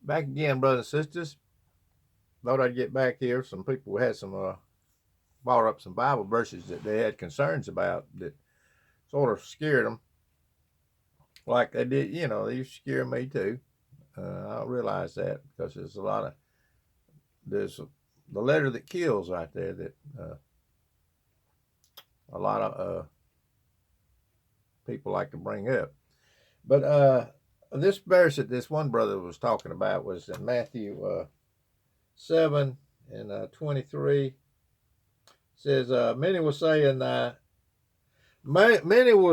Back again, brothers and sisters. Thought I'd get back here. Some people had brought up some Bible verses that they had concerns about that sort of scared them, like they did. They used to scare me too. I realize that because there's the letter that kills right there that a lot of people like to bring up. But this verse that this one brother was talking about was in Matthew 7 and 23. It says, many will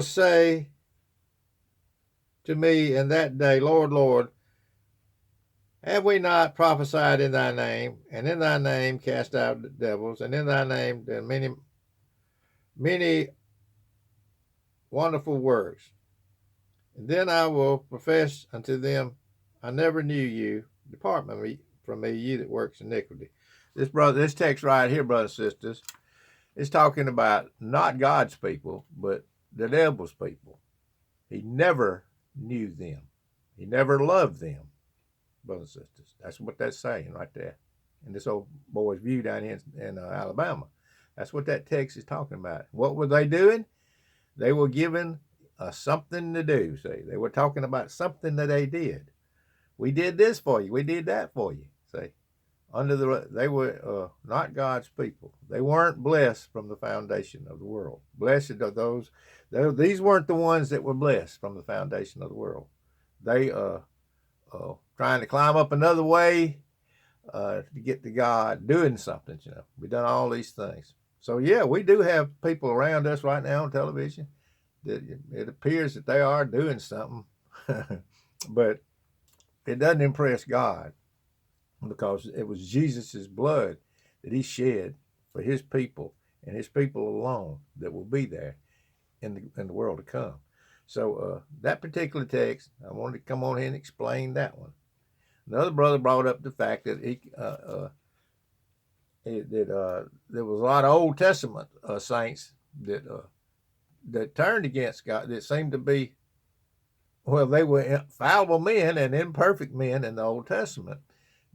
say to me in that day, Lord, Lord, have we not prophesied in thy name, and in thy name cast out devils, and in thy name done many wonderful works? And then I will profess unto them, I never knew you. Depart from me, you that works iniquity. This text right here, brothers and sisters, is talking about not God's people, but the devil's people. He never knew them. He never loved them, brothers and sisters. That's what that's saying right there. In this old boy's view down here in Alabama. That's what that text is talking about. What were they doing? They were given something to do. See, they were talking about something that they did. We did this for you. We did that for you. See, they were not God's people. They weren't blessed from the foundation of the world. Blessed are those. These weren't the ones that were blessed from the foundation of the world. They trying to climb up another way to get to God, doing something. We done all these things. So yeah, we do have people around us right now on television that it appears that they are doing something, but it doesn't impress God, because it was Jesus's blood that he shed for his people and his people alone that will be there in the world to come. So that particular text, I wanted to come on here and explain that one. Another brother brought up the fact that there was a lot of Old Testament saints that turned against God, that seemed to be, well, they were fallible men and imperfect men in the Old Testament,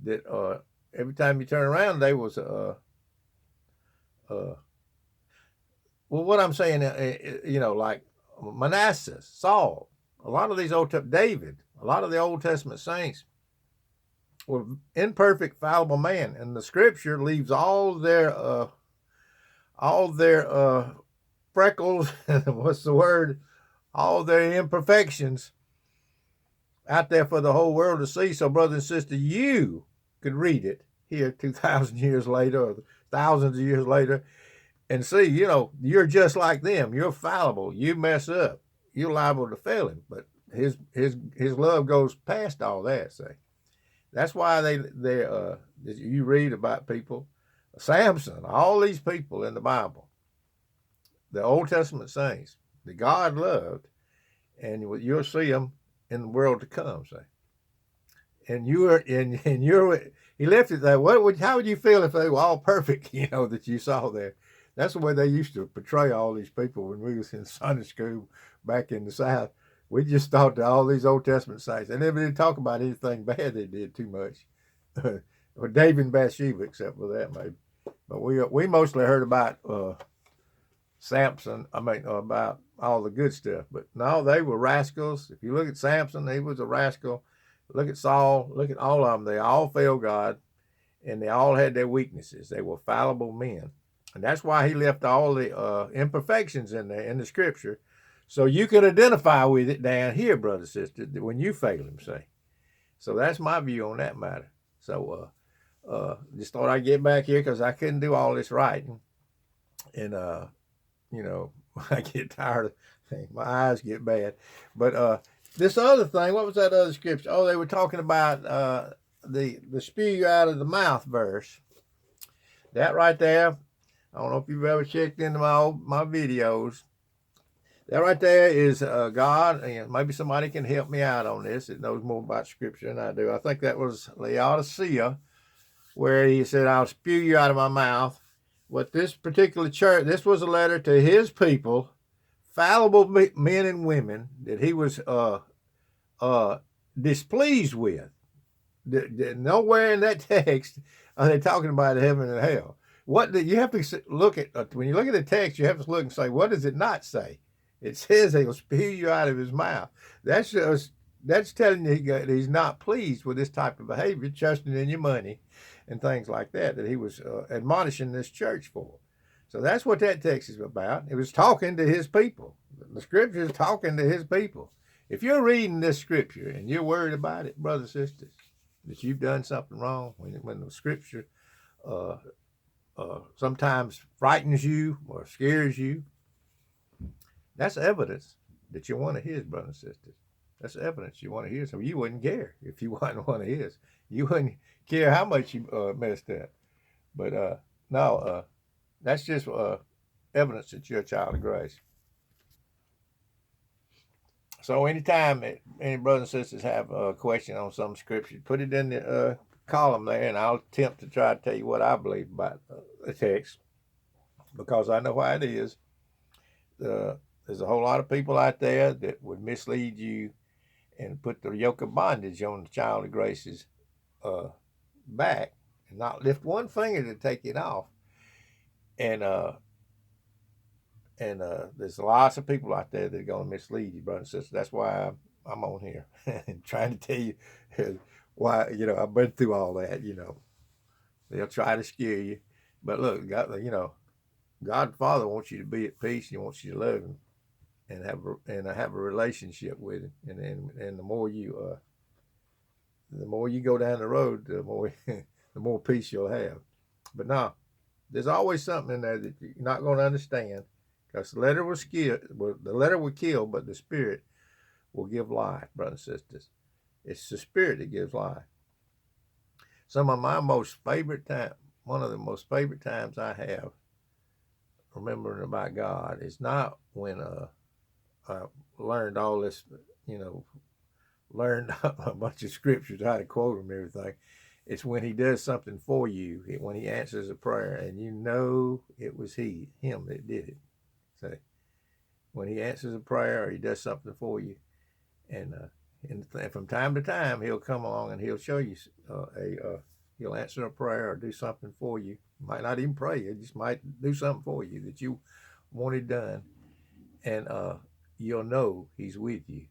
that every time you turn around, they was well, what I'm saying, like Manasseh, Saul, a lot of these David, a lot of the Old Testament saints were imperfect, fallible men, and the Scripture leaves all their freckles, what's the word? All their imperfections out there for the whole world to see. So, brother and sister, you could read it here 2,000 years later or thousands of years later and see, you're just like them. You're fallible. You mess up. You're liable to fail him. But his love goes past all that. See, that's why you read about people, Samson, all these people in the Bible, the Old Testament saints that God loved, and you'll see them in the world to come. Say, and he left it there. How would you feel if they were all perfect? That you saw there. That's the way they used to portray all these people when we was in Sunday school back in the South. We just thought that all these Old Testament saints, they never did talk about anything bad they did too much. Or David and Bathsheba, except for that maybe. But we mostly heard about Samson. About all the good stuff. But no, they were rascals. If you look at Samson, he was a rascal. Look at Saul. Look at all of them. They all failed God, and they all had their weaknesses. They were fallible men. And that's why he left all the imperfections in there in the Scripture, so you can identify with it down here, brother, sister, when you fail him, say. So that's my view on that matter. So just thought I'd get back here because I couldn't do all this writing. And, I get tired of things. My eyes get bad. But this other thing, what was that other scripture? Oh, they were talking about the spew you out of the mouth verse. That right there, I don't know if you've ever checked into my videos. That right there is God, and maybe somebody can help me out on this. It knows more about Scripture than I do. I think that was Laodicea, where he said, I'll spew you out of my mouth. What this particular church, this was a letter to his people, fallible men and women that he was displeased with. Nowhere in that text are they talking about heaven and hell. What you have to look at when you look at the text, you have to look and say, what does it not say? It says he'll spew you out of his mouth. That's just that's telling you that he's not pleased with this type of behavior, trusting in your money, and things like that. That he was admonishing this church for. So that's what that text is about. It was talking to his people. The scripture is talking to his people. If you're reading this scripture and you're worried about it, brothers and sisters, that you've done something wrong, when the scripture uh, sometimes frightens you or scares you, that's evidence that you're one of his, brothers and sisters. That's evidence you want to hear. So you wouldn't care if you wasn't one of his. You wouldn't care how much you messed up. But no, that's just evidence that you're a child of grace. So anytime any brothers and sisters have a question on some scripture, put it in the column there, and I'll attempt to try to tell you what I believe about the text, because I know why it is. There's a whole lot of people out there that would mislead you and put the yoke of bondage on the child of grace's back and not lift one finger to take it off. And there's lots of people out there that are going to mislead you, brothers and sisters. That's why I'm on here trying to tell you why. I've been through all that. They'll try to scare you, but look, God the Father wants you to be at peace. He wants you to love Him and have a relationship with Him. And the more you go down the road, the more peace you'll have. But no, there's always something in there that you're not going to understand. Because the letter will kill, but the Spirit will give life, brothers and sisters. It's the Spirit that gives life. One of the most favorite times I have remembering about God is not when I learned all this, learned a bunch of scriptures, how to quote them and everything. It's when He does something for you, when He answers a prayer, and it was Him that did it. So when He answers a prayer or He does something for you, and from time to time He'll come along and He'll show you He'll answer a prayer or do something for you. Might not even pray, He just might do something for you that you wanted done, and you'll know He's with you.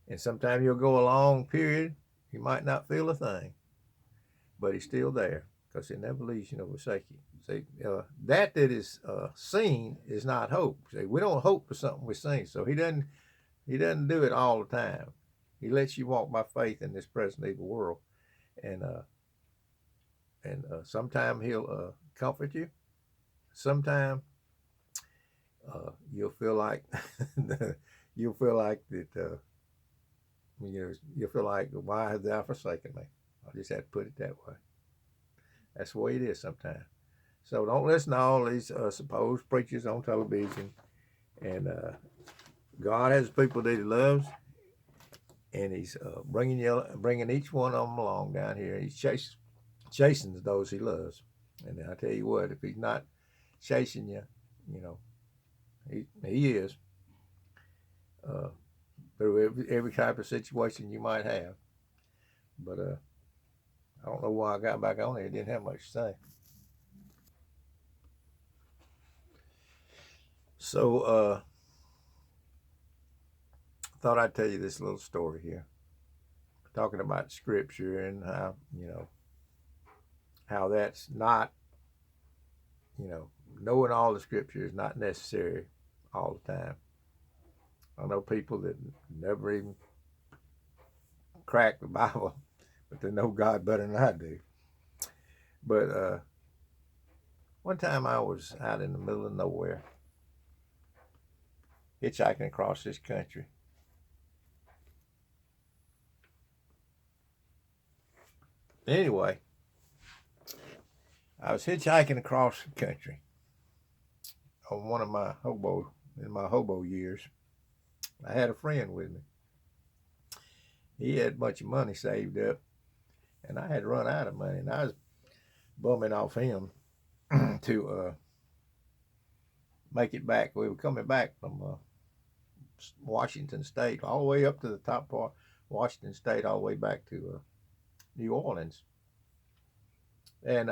And sometimes you'll go a long period, you might not feel a thing, but He's still there, because He never leaves you nor forsake you. See, that is seen is not hope. See, we don't hope for something we see. So He doesn't do it all the time. He lets you walk by faith in this present evil world, and sometimes He'll comfort you. Sometimes you'll feel like that. You'll feel like, why have Thou forsaken me? I just had to put it that way. That's the way it is sometimes. So don't listen to all these supposed preachers on television. And God has people that He loves, and He's bringing each one of them along down here. He's chasing those He loves. And I tell you what, if He's not chasing you, He is through every type of situation you might have. But I don't know why I got back on here. It didn't have much to say. So I thought I'd tell you this little story here, talking about scripture and how that's not, knowing all the scripture is not necessary all the time. I know people that never even crack the Bible, but they know God better than I do. But one time I was out in the middle of nowhere, hitchhiking across this country. Anyway, I was hitchhiking across the country on one of my hobo years. I had a friend with me. He had a bunch of money saved up, and I had run out of money, and I was bumming off him to make it back. We were coming back from Washington State, all the way up to the top part, Washington State, all the way back to New Orleans. And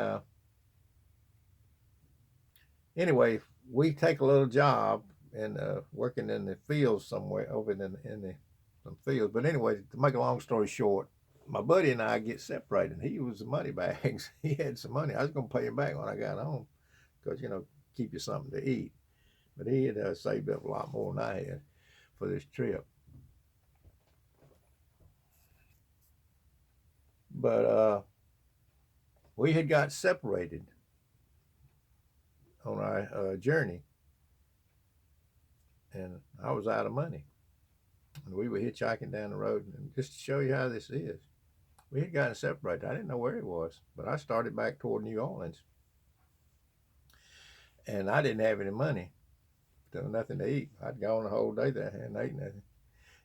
anyway, we take a little job and working in the fields somewhere over in the some fields. But anyway, to make a long story short, my buddy and I get separated. He was the money bags. He had some money. I was going to pay him back when I got home because, keep you something to eat. But he had saved up a lot more than I had for this trip. But we had got separated on our journey, and I was out of money. And we were hitchhiking down the road, and just to show you how this is, we had gotten separated. I didn't know where he was, but I started back toward New Orleans, and I didn't have any money. There was nothing to eat. I'd gone the whole day there and ate nothing.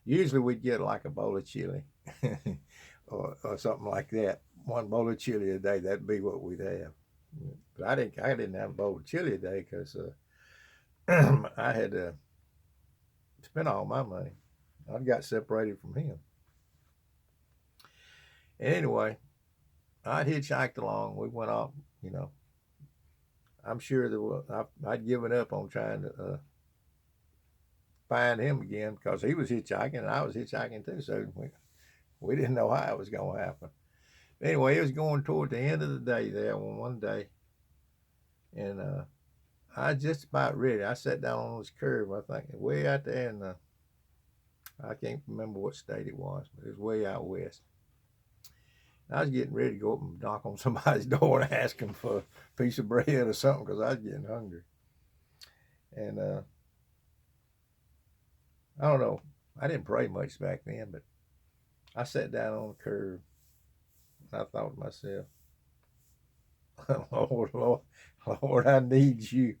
Usually we'd get like a bowl of chili or something like that. One bowl of chili a day, that'd be what we'd have. But I didn't have a bowl of chili a day because I had to spend all my money. I got separated from him. Anyway, I hitchhiked along. We went off, I'm sure I'd given up on trying to find him again because he was hitchhiking and I was hitchhiking too. So we didn't know how it was going to happen. Anyway, it was going toward the end of the day there on one day. And I just about ready. I sat down on this curb, I think, way out there in I can't remember what state it was, but it was way out west. And I was getting ready to go up and knock on somebody's door and ask them for a piece of bread or something because I was getting hungry. And I don't know. I didn't pray much back then, but I sat down on the curb and I thought to myself, Lord, I need you.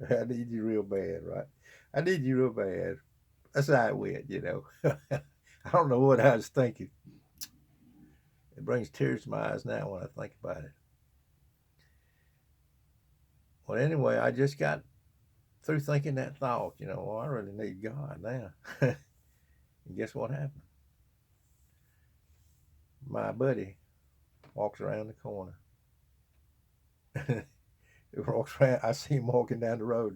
I need you real bad, right? I need you real bad. That's how it went, I don't know what I was thinking. It brings tears to my eyes now when I think about it. Well, anyway, I just got through thinking that thought, well, I really need God now. And guess what happened? My buddy walks around the corner. It walks around. I see him walking down the road.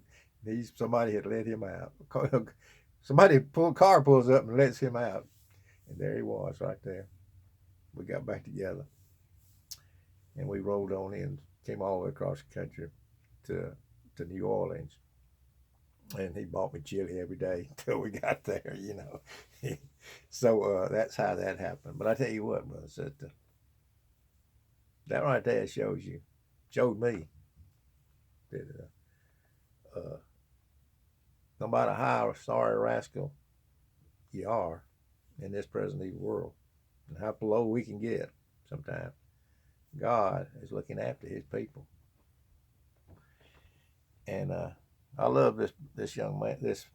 Somebody had let him out. Car pulls up and lets him out. And there he was right there. We got back together. And we rolled on in, came all the way across the country to New Orleans. And he bought me chili every day until we got there, So that's how that happened. But I tell you what, brother, that right there showed me that no matter how sorry rascal you are in this present evil world and how low we can get sometimes, God is looking after his people. And I love this young man, he's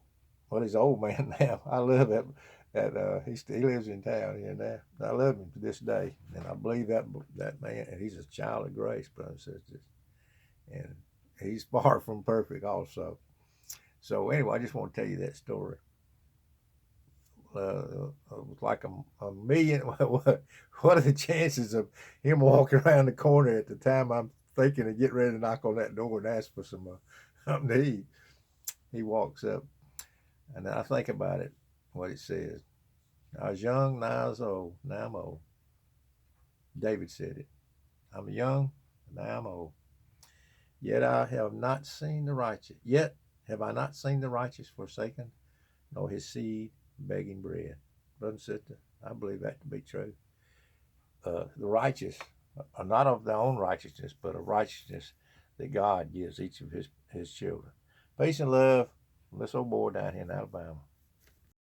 an old man now. I love that he lives in town here now. I love him to this day, and I believe that man, and he's a child of grace, brothers and sisters, and he's far from perfect also. So anyway, I just want to tell you that story. Like a million. What are the chances of him walking around the corner at the time I'm thinking of getting ready to knock on that door and ask for some something to eat? He walks up, and I think about it, what it says. I was young, now I was old, now I'm old. David said it. I'm young, now I'm old. Yet have I not seen the righteous forsaken, nor his seed begging bread. Brother and sister, I believe that to be true. The righteous are not of their own righteousness, but of righteousness that God gives each of his children. Peace and love from this old boy down here in Alabama.